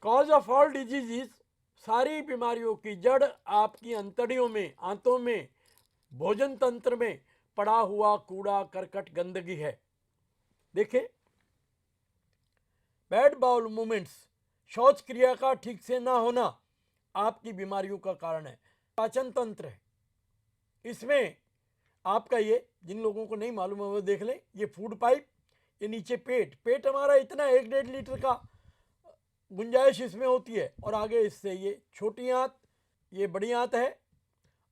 Cause of all diseases, सारी बीमारियों की जड़ आपकी अंतड़ियों में, आंतों में, भोजन तंत्र में पड़ा हुआ कूड़ा करकट गंदगी है। देखिए, बैड बाउल मूवमेंट्स, शौच क्रिया का ठीक से ना होना आपकी बीमारियों का कारण है। पाचन तंत्र है, इसमें आपका ये, जिन लोगों को नहीं मालूम है वो देख लें, ये फूड पाइप, ये नीचे पेट, पेट हमारा इतना 1-1.5 लीटर का गुंजाइश इसमें होती है, और आगे इससे ये छोटी आंत, ये बड़ी आंत है,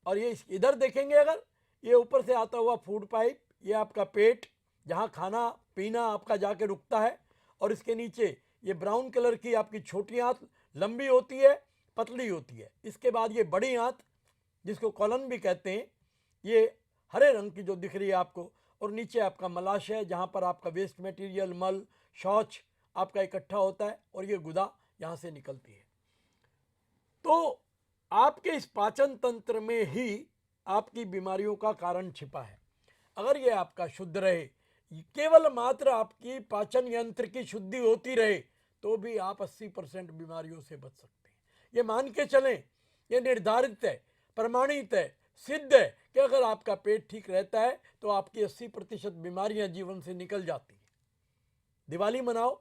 और ये इधर देखेंगे अगर, ये ऊपर से आता हुआ फूड पाइप, ये आपका पेट जहाँ खाना पीना आपका जाके रुकता है, और इसके नीचे ये ब्राउन कलर की आपकी छोटी आंत लंबी होती है, पतली होती है। इसके बाद ये बड़ी आंत जिसको कॉलन भी कहते हैं, ये हरे रंग की जो दिख रही है आपको, और नीचे आपका मलाशय जहाँ पर आपका वेस्ट मटेरियल, मल, शौच आपका इकट्ठा होता है, और ये गुदा यहाँ से निकलती है। तो आपके इस पाचन तंत्र में ही आपकी बीमारियों का कारण छिपा है। अगर ये आपका शुद्ध रहे, केवल मात्र आपकी पाचन यंत्र की शुद्धि होती रहे, तो भी आप 80% बीमारियों से बच सकते हैं। ये मान के चलें, ये निर्धारित है, प्रमाणित है, सिद्ध है कि अगर आपका पेट ठीक रहता है तो आपकी 80% बीमारियां जीवन से निकल जाती हैं। दिवाली मनाओ,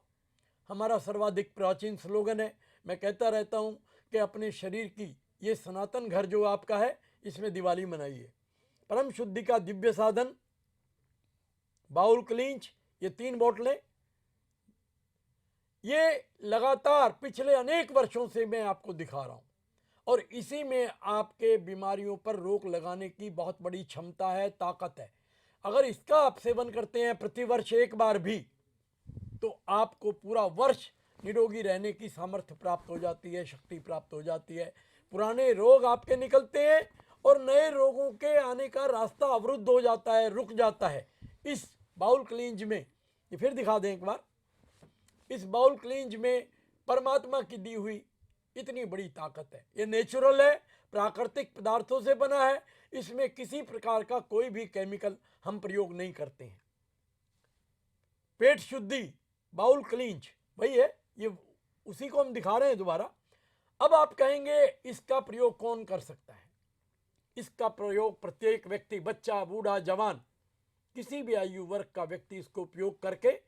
हमारा सर्वाधिक प्राचीन स्लोगन है। मैं कहता रहता हूं कि अपने शरीर की ये सनातन घर जो आपका है, इसमें दिवाली मनाइए। परम शुद्धि का दिव्य साधन बाउल क्लींच, ये 3 बोतलें, ये लगातार पिछले अनेक वर्षों से मैं आपको दिखा रहा हूं, और इसी में आपके बीमारियों पर रोक लगाने की बहुत बड़ी क्षमता है, ताकत है। अगर इसका आप सेवन करते हैं प्रतिवर्ष एक बार भी, तो आपको पूरा वर्ष निरोगी रहने की सामर्थ्य प्राप्त हो जाती है, शक्ति प्राप्त हो जाती है। पुराने रोग आपके निकलते हैं और नए रोगों के आने का रास्ता अवरुद्ध हो जाता है, रुक जाता है। इस बाउल क्लींज में, ये फिर दिखा दें एक बार, इस बाउल क्लींज में परमात्मा की दी हुई इतनी बड़ी ताकत है। ये नेचुरल है, प्राकृतिक पदार्थों से बना है, इसमें किसी प्रकार का कोई भी केमिकल हम प्रयोग नहीं करते हैं। पेट शुद्धि बाउल क्लींज वही है, ये उसी को हम दिखा रहे हैं दोबारा। अब आप कहेंगे इसका प्रयोग कौन कर सकता है? इसका प्रयोग प्रत्येक व्यक्ति, बच्चा, बूढ़ा, जवान, किसी भी आयु वर्ग का व्यक्ति इसको उपयोग करके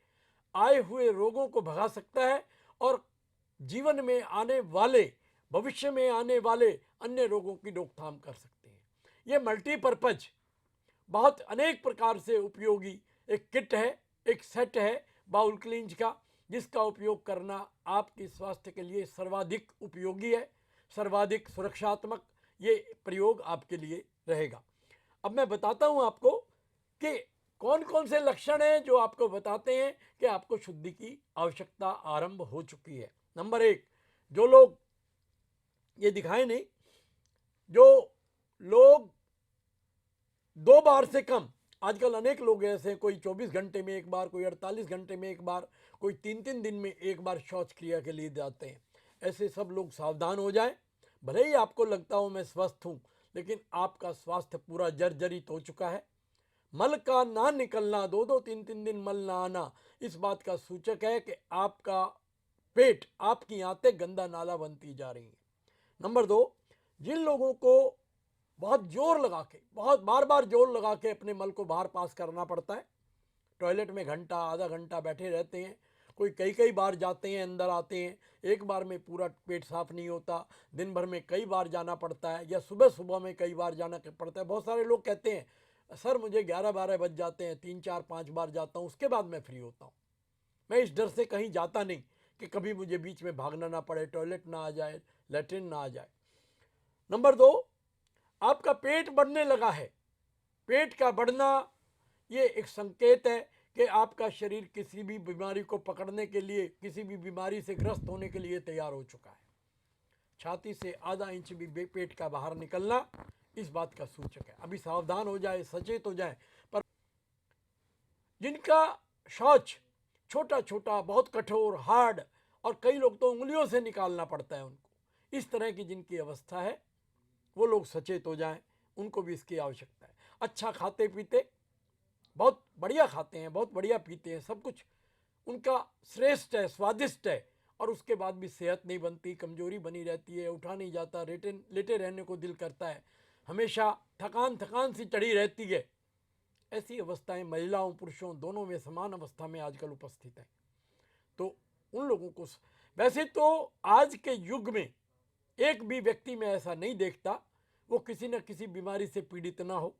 आए हुए रोगों को भगा सकता है, और जीवन में आने वाले, भविष्य में आने वाले अन्य रोगों की रोकथाम कर सकते हैं। ये मल्टीपर्पज, बहुत अनेक प्रकार से उपयोगी एक किट है, एक सेट है बाउल क्लींज का, जिसका उपयोग करना आपके स्वास्थ्य के लिए सर्वाधिक उपयोगी है, सर्वाधिक सुरक्षात्मक ये प्रयोग आपके लिए रहेगा। अब मैं बताता हूं आपको कि कौन कौन से लक्षण हैं जो आपको बताते हैं कि आपको शुद्धि की आवश्यकता आरंभ हो चुकी है। नंबर 1, जो लोग ये दिखाए नहीं, जो लोग 2 बार से कम, आजकल अनेक लोग ऐसे हैं, कोई 24 घंटे में एक बार, कोई 48 घंटे में एक बार, कोई 3-3 दिन में एक बार शौच क्रिया के लिए जाते हैं। ऐसे सब लोग सावधान हो जाएं। भले ही आपको लगता हो मैं स्वस्थ हूं, लेकिन आपका स्वास्थ्य पूरा जर्जरित हो चुका है। मल का ना निकलना, 2-2, 3-3 दिन मल ना आना, इस बात का सूचक है कि आपका पेट, आपकी आंतें गंदा नाला बनती जा रही हैं। नंबर 2, जिन लोगों को बहुत जोर लगा के, बहुत बार बार जोर लगा के अपने मल को बाहर पास करना पड़ता है, टॉयलेट में घंटा आधा घंटा बैठे रहते हैं, कोई कई कई बार जाते हैं, अंदर आते हैं, एक बार में पूरा पेट साफ नहीं होता, दिन भर में कई बार जाना पड़ता है, या सुबह सुबह में कई बार जाना पड़ता है। बहुत सारे लोग कहते हैं सर मुझे 11-12 बज जाते हैं, 3-4-5 बार जाता हूँ, उसके बाद मैं फ्री होता हूँ। मैं इस डर से कहीं जाता नहीं कि कभी मुझे बीच में भागना ना पड़े, टॉयलेट ना आ जाए, लेटरिन ना आ जाए। नंबर 2, आपका पेट बढ़ने लगा है। पेट का बढ़ना ये एक संकेत है कि आपका शरीर किसी भी बीमारी को पकड़ने के लिए, किसी भी बीमारी से ग्रस्त होने के लिए तैयार हो चुका है। छाती से आधा इंच भी पेट का बाहर निकलना इस बात का सूचक है। अभी सावधान हो जाए, सचेत हो जाए। पर जिनका शौच छोटा छोटा, बहुत कठोर, हार्ड, और कई लोग तो उंगलियों से निकालना पड़ता है उनको, इस तरह की जिनकी अवस्था है, वो लोग सचेत हो जाएं, उनको भी इसकी आवश्यकता है। अच्छा खाते पीते, बहुत बढ़िया खाते हैं, बहुत बढ़िया पीते हैं, सब कुछ उनका श्रेष्ठ है, स्वादिष्ट है, और उसके बाद भी सेहत नहीं बनती, कमजोरी बनी रहती है, उठा नहीं जाता, लेटे रहने को दिल करता है, हमेशा थकान थकान सी चढ़ी रहती है। ऐसी अवस्थाएं महिलाओं पुरुषों दोनों में समान अवस्था में आजकल उपस्थित है। तो उन लोगों को, वैसे तो आज के युग में एक भी व्यक्ति में ऐसा नहीं देखता वो किसी न किसी बीमारी से पीड़ित ना हो।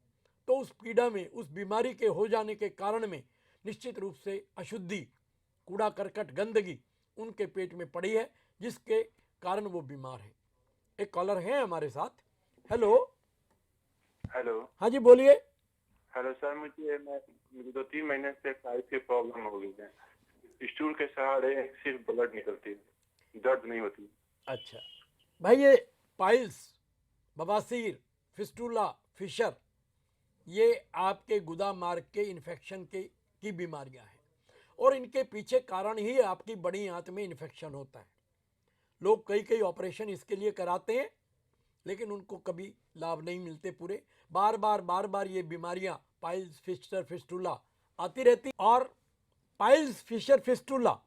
तो उस पीड़ा में, उस बीमारी के हो जाने के कारण में निश्चित रूप से अशुद्धि, कूड़ा करकट, गंदगी उनके पेट में पड़ी है, जिसके कारण वो बीमार है। एक कॉलर है हमारे साथ। हेलो। हेलो। हाँ जी, बोलिए। हेलो सर, मुझे 2-3 महीने से पाइल्स की प्रॉब्लम हो गई है। स्टूल के सहारे सिर्फ ब्लड निकलती है, दर्द नहीं होती। अच्छा भाई, ये पाइल्स, बवासीर, फिस्टूला, फिशर, ये आपके गुदा मार्ग के इन्फेक्शन की बीमारियां हैं और इनके पीछे कारण ही आपकी बड़ी आंत में इन्फेक्शन होता है। लोग कई कई ऑपरेशन इसके लिए कराते हैं लेकिन उनको कभी लाभ नहीं मिलते पूरे। बार बार ये बीमारियां पाइल्स, फिशर, फिस्टूला आती रहती। और पाइल्स, फिशर, फिस्टूला,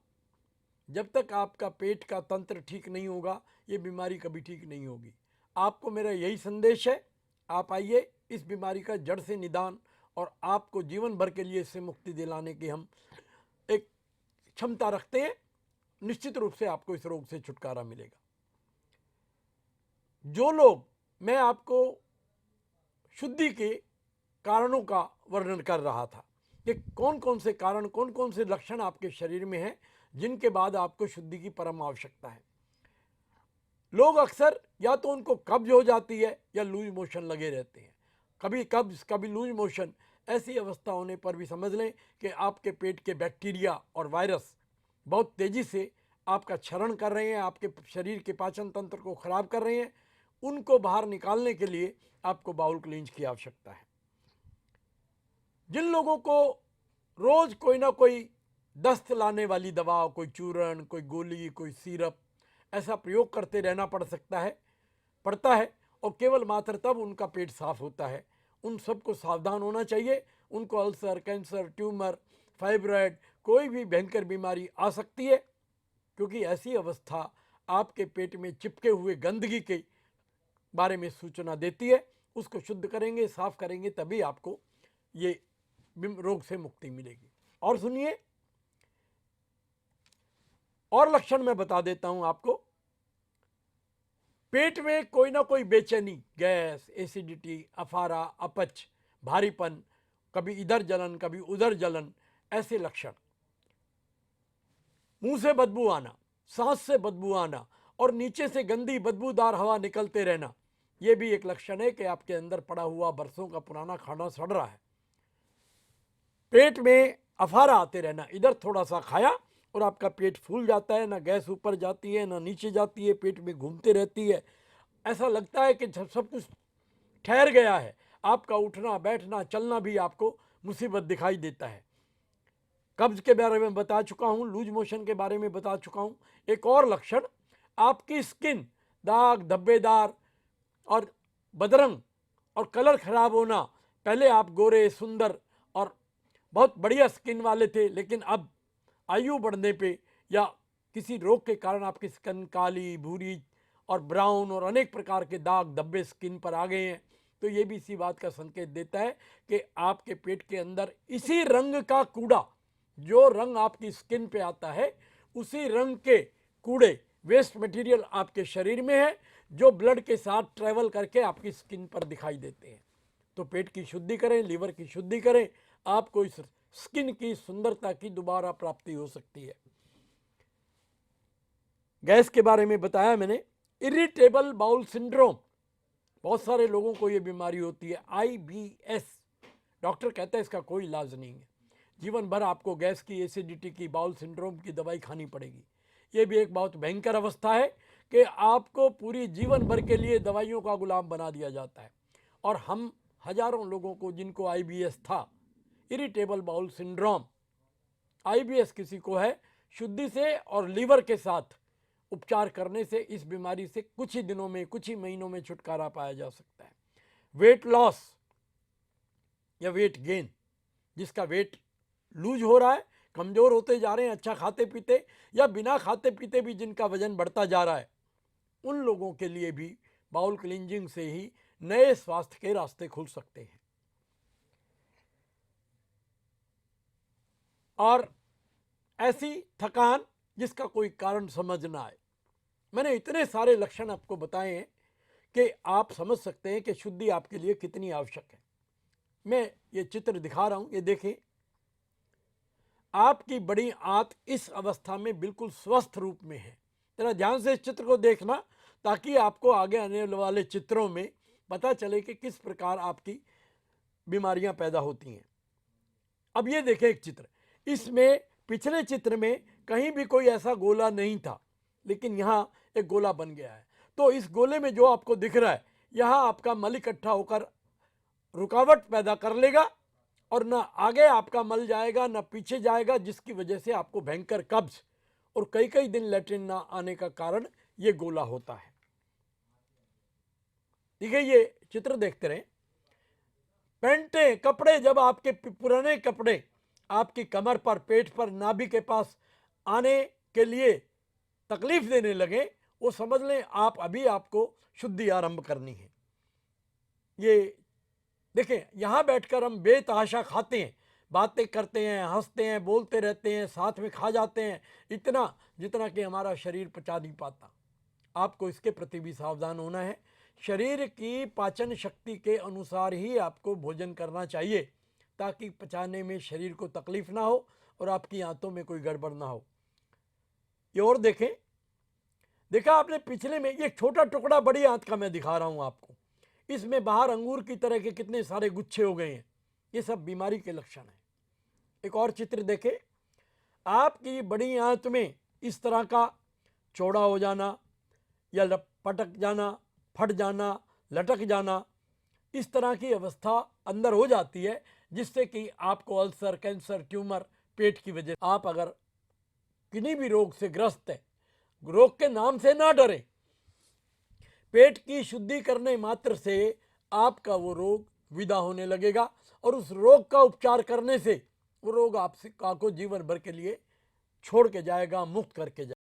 जब तक आपका पेट का तंत्र ठीक नहीं होगा ये बीमारी कभी ठीक नहीं होगी। आपको मेरा यही संदेश है, आप आइए, इस बीमारी का जड़ से निदान और आपको जीवन भर के लिए इससे मुक्ति दिलाने की हम एक क्षमता रखते हैं। निश्चित रूप से आपको इस रोग से छुटकारा मिलेगा। जो लोग, मैं आपको शुद्धि के कारणों का वर्णन कर रहा था कि कौन कौन से कारण, कौन कौन से लक्षण आपके शरीर में हैं जिनके बाद आपको शुद्धि की परम आवश्यकता है। लोग अक्सर या तो उनको कब्ज हो जाती है या लूज मोशन लगे रहते हैं, कभी कब्ज कभी लूज मोशन। ऐसी अवस्था होने पर भी समझ लें कि आपके पेट के बैक्टीरिया और वायरस बहुत तेज़ी से आपका क्षरण कर रहे हैं, आपके शरीर के पाचन तंत्र को खराब कर रहे हैं। उनको बाहर निकालने के लिए आपको बाउल क्लींज की आवश्यकता है। जिन लोगों को रोज कोई ना कोई दस्त लाने वाली दवा, कोई चूर्ण, कोई गोली, कोई सिरप, ऐसा प्रयोग करते रहना पड़ता है और केवल मात्र तब उनका पेट साफ होता है, उन सबको सावधान होना चाहिए। उनको अल्सर, कैंसर, ट्यूमर, फाइब्रॉयड, कोई भी भयंकर बीमारी आ सकती है, क्योंकि ऐसी अवस्था आपके पेट में चिपके हुए गंदगी के बारे में सूचना देती है। उसको शुद्ध करेंगे, साफ करेंगे, तभी आपको ये रोग से मुक्ति मिलेगी। और सुनिए, और लक्षण मैं बता देता हूं आपको। पेट में कोई ना कोई बेचैनी, गैस, एसिडिटी, अफारा, अपच, भारीपन, कभी इधर जलन कभी उधर जलन, ऐसे लक्षण। मुंह से बदबू आना, सांस से बदबू आना और नीचे से गंदी बदबूदार हवा निकलते रहना, यह भी एक लक्षण है कि आपके अंदर पड़ा हुआ बरसों का पुराना खाना सड़ रहा है। पेट में अफारा आते रहना, इधर थोड़ा सा खाया और आपका पेट फूल जाता है, ना गैस ऊपर जाती है ना नीचे जाती है, पेट में घूमते रहती है। ऐसा लगता है कि सब कुछ ठहर गया है, आपका उठना बैठना चलना भी आपको मुसीबत दिखाई देता है। कब्ज के बारे में बता चुका हूं, लूज मोशन के बारे में बता चुका हूं। एक और लक्षण, आपकी स्किन दाग, धब्बेदार और बदरंग और कलर खराब होना। पहले आप गोरे, सुंदर और बहुत बढ़िया स्किन वाले थे, लेकिन अब आयु बढ़ने पे या किसी रोग के कारण आपकी स्किन काली, भूरी और ब्राउन और अनेक प्रकार के दाग धब्बे स्किन पर आ गए हैं। तो ये भी इसी बात का संकेत देता है कि आपके पेट के अंदर इसी रंग का कूड़ा, जो रंग आपकी स्किन पे आता है, उसी रंग के कूड़े, वेस्ट मटेरियल आपके शरीर में है, जो ब्लड के साथ ट्रेवल करके आपकी स्किन पर दिखाई देते हैं। तो पेट की शुद्धि करें, लीवर की शुद्धि करें, आपको इस स्किन की सुंदरता की दोबारा प्राप्ति हो सकती है। गैस के बारे में बताया मैंने। इरिटेबल बाउल सिंड्रोम, बहुत सारे लोगों को यह बीमारी होती है, IBS। डॉक्टर कहता है इसका कोई इलाज नहीं है, जीवन भर आपको गैस की, एसिडिटी की, बाउल सिंड्रोम की दवाई खानी पड़ेगी। ये भी एक बहुत भयंकर अवस्था है कि आपको पूरी जीवन भर के लिए दवाइयों का गुलाम बना दिया जाता है। और हम हजारों लोगों को जिनको IBS था, इरिटेबल बाउल सिंड्रोम, IBS किसी को है, शुद्धि से और लीवर के साथ उपचार करने से इस बीमारी से कुछ ही दिनों में, कुछ ही महीनों में छुटकारा पाया जा सकता है। वेट लॉस या वेट गेन, जिसका वेट लूज हो रहा है, कमज़ोर होते जा रहे हैं अच्छा खाते पीते, या बिना खाते पीते भी जिनका वजन बढ़ता जा रहा है, उन लोगों के लिए भी बाउल क्लींजिंग से ही नए स्वास्थ्य के रास्ते खुल सकते हैं। और ऐसी थकान जिसका कोई कारण समझ ना आए, मैंने इतने सारे लक्षण आपको बताए हैं कि आप समझ सकते हैं कि शुद्धि आपके लिए कितनी आवश्यक है। मैं ये चित्र दिखा रहा हूं, ये देखें, आपकी बड़ी आंत इस अवस्था में बिल्कुल स्वस्थ रूप में है। जरा ध्यान से इस चित्र को देखना ताकि आपको आगे आने वाले चित्रों में पता चले कि किस प्रकार आपकी बीमारियां पैदा होती हैं। अब ये देखें एक चित्र, इसमें पिछले चित्र में कहीं भी कोई ऐसा गोला नहीं था, लेकिन यहाँ एक गोला बन गया है। तो इस गोले में जो आपको दिख रहा है, यहाँ आपका मल इकट्ठा होकर रुकावट पैदा कर लेगा और ना आगे आपका मल जाएगा ना पीछे जाएगा, जिसकी वजह से आपको भयंकर कब्ज और कई कई दिन लैट्रिन ना आने का कारण ये गोला होता है। ठीक है, ये चित्र देखते रहें। पैंटें, कपड़े, जब आपके पुराने कपड़े आपकी कमर पर, पेट पर, नाभि के पास आने के लिए तकलीफ देने लगे, वो समझ लें आप अभी आपको शुद्धि आरंभ करनी है। ये देखें, यहाँ बैठकर हम बेतहाशा खाते हैं, बातें करते हैं, हंसते हैं, बोलते रहते हैं, साथ में खा जाते हैं, इतना जितना कि हमारा शरीर पचा नहीं पाता। आपको इसके प्रति भी सावधान होना है। शरीर की पाचन शक्ति के अनुसार ही आपको भोजन करना चाहिए, ताकि पचाने में शरीर को तकलीफ ना हो और आपकी आंतों में कोई गड़बड़ ना हो। ये और देखें, देखा आपने पिछले में, ये छोटा टुकड़ा बड़ी आंत का मैं दिखा रहा हूं आपको, इसमें बाहर अंगूर की तरह के कितने सारे गुच्छे हो गए हैं। ये सब बीमारी के लक्षण हैं। एक और चित्र देखें, आपकी बड़ी आंत में इस तरह का चौड़ा हो जाना या पटक जाना, फट जाना, लटक जाना, इस तरह की अवस्था अंदर हो जाती है, जिससे कि आपको अल्सर, कैंसर, ट्यूमर, पेट की वजह, आप अगर किन्हीं भी रोग से ग्रस्त है, रोग के नाम से ना डरें। पेट की शुद्धि करने मात्र से आपका वो रोग विदा होने लगेगा और उस रोग का उपचार करने से वो रोग आपको जीवन भर के लिए छोड़ के जाएगा, मुक्त करके जाएगा।